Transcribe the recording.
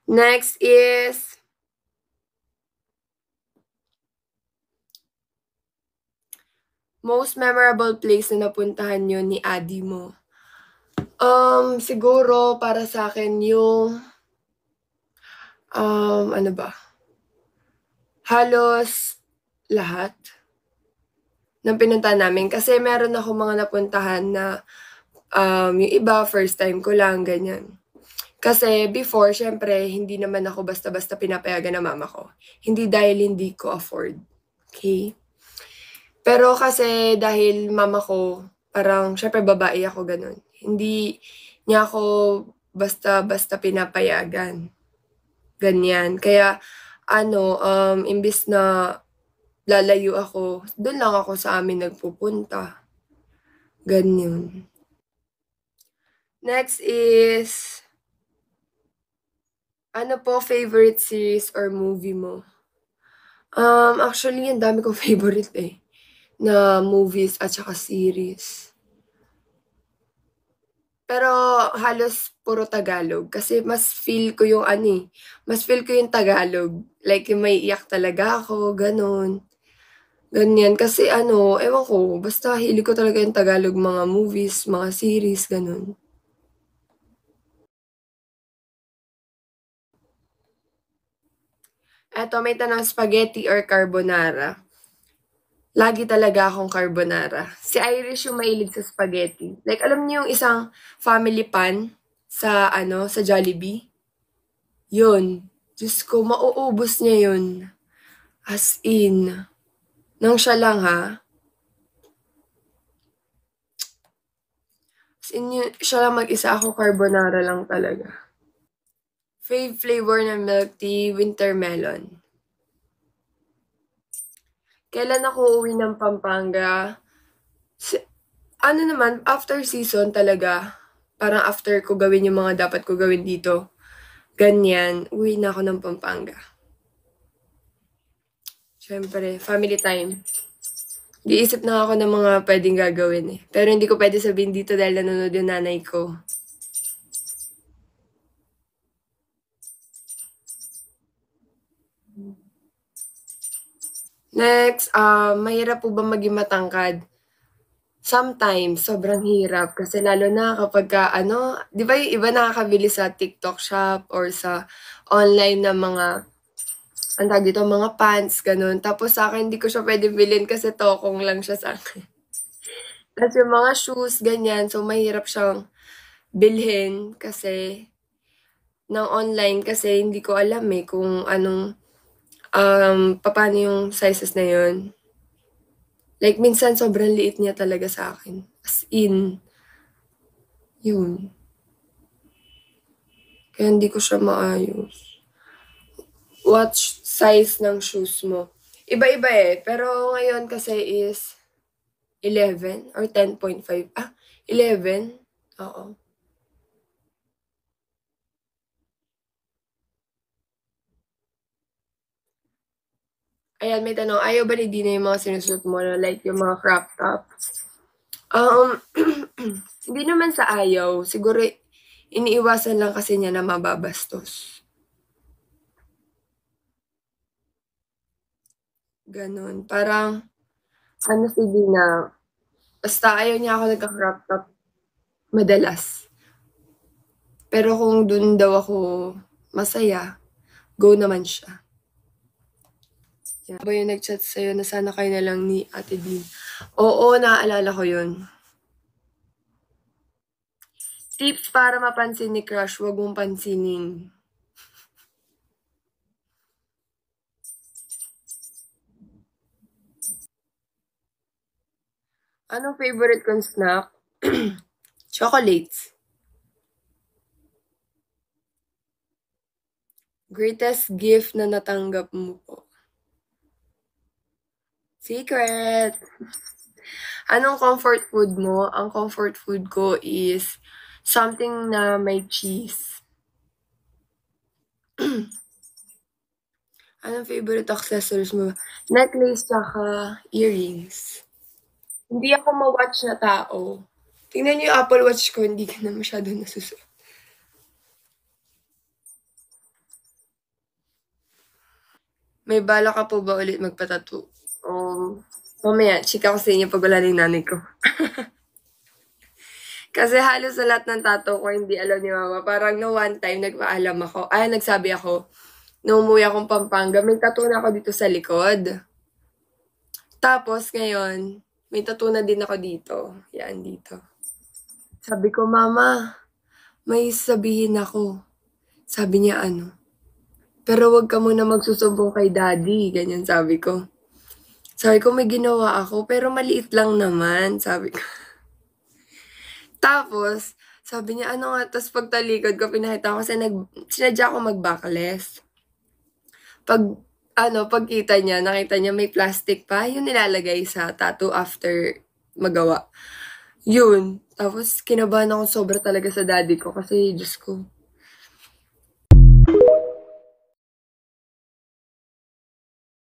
Next is most memorable place na napuntahan niyo ni Adi mo? Siguro para sa'kin yung, ano ba, halos lahat ng pinuntahan namin. Kasi meron akong mga napuntahan na, yung iba first time ko lang, ganyan. Kasi before, siyempre, hindi naman ako basta-basta pinapayagan ng mama ko. Hindi dahil hindi ko afford, okey? Pero kasi dahil mama ko, parang siyempre babae ako, gano'n. Hindi niya ako basta-basta pinapayagan, ganyan. Kaya ano, imbes na lalayo ako, do'n lang ako sa amin nagpupunta, ganyan. Next is, ano po favorite series or movie mo? Actually ang dami kong favorite, eh, na movies at saka series. Pero halos puro Tagalog kasi mas feel ko yung ano, eh, mas feel ko yung Tagalog. Like yung maiiyak talaga ako, gano'n, ganyan. Kasi ano, ewan ko, basta hilig ko talaga yung Tagalog mga movies, mga series, gano'n. Eto may tanong, spaghetti or carbonara? Lagi talaga akong carbonara. Si Irish yung mahilig sa spaghetti. Like alam niyo yung isang family pan sa ano, sa Jollibee? Yun. Diyos ko, mauubos niya yun. As in. Nang siya lang ha. As in, siya lang mag-isa, ako carbonara lang talaga. Flavor ng milk tea, winter melon. Kailan ako uuwi ng Pampanga? Si ano naman, after season talaga. Parang after ko gawin yung mga dapat ko gawin dito. Ganyan, uwi na ako ng Pampanga. Siyempre, family time. Iisip na ako ng mga pwedeng gagawin eh. Pero hindi ko pwede sabihin dito dahil nanonood yung nanay ko. Next, mahirap po ba maging matangkad? Sometimes, sobrang hirap kasi lalo na kapagka ano, 'di ba yung iba nakakabili sa TikTok shop or sa online na mga, anong tawag dito, mga pants, gano'n. Tapos sa'kin hindi ko siya puwedeng bilhin kasi tokong lang siya sa'kin. Tas yung mga shoes, ganyan, so mahirap siyang bilhin kasi ng online kasi hindi ko alam, eh, kung anong, papaano yung sizes na yun. Like minsan sobrang liit niya talaga sa'kin, as in, yun. Kaya hindi ko siya maayos. What size ng shoes mo? Iba-iba, eh, pero ngayon kasi is 11 or 10.5, 11? Oo. Ayan, may tanong, ayaw ba ni Dina yung mga sinusuot mo na like yung mga crop top? Hindi naman sa ayaw, siguro iniiwasan lang kasi niya na mababastos. Gano'n, parang ano si Dina, basta ayaw niya ako nagka-crop top madalas. Pero kung dun daw ako masaya, go naman siya. Yan ba yung nag-chat sa'yo na sana kayo na lang ni Ate Din? Oo, naaalala ko yun. Tips para mapansin ni crush, wag mong pansinin. Anong favorite kong snack? Chocolates. Greatest gift na natanggap mo po? Secret! Anong comfort food mo? Ang comfort food ko is something na may cheese. Anong favorite accessories mo? Necklace tsaka earrings. Hindi ako ma-watch na tao. Tingnan niyo yung Apple Watch ko, hindi ka na masyado nasusuot. May balak ka po ba ulit magpa-tattoo? Mamaya chika ko sa inyo 'pag wala na yung nanay ko. Kasi halos sa lahat ng tattoo ko hindi alam ni mama. Parang no one time nagsabi ako, nung umuwi akong Pampanga, may tattoo na ako dito sa likod. Tapos ngayon, may tattoo na din ako dito. Yan, dito. Sabi ko, "Mama, may sasabihin ako." Sabi niya, "Ano?" "Pero wag ka muna magsusumbong kay daddy." Ganyan sabi ko. Sabi ko, "May ginawa ako, pero maliit lang naman." Sabi ko. Tapos, sabi niya, "Ano nga?" Tapos pagtalikod ko, pinakita ko kasi sinadya ko mag-backless. Pagkita niya, nakita niya may plastic pa, yung nilalagay sa tattoo after magawa. Yun. Tapos, kinabahan ako sobra talaga sa daddy ko kasi, Diyos ko,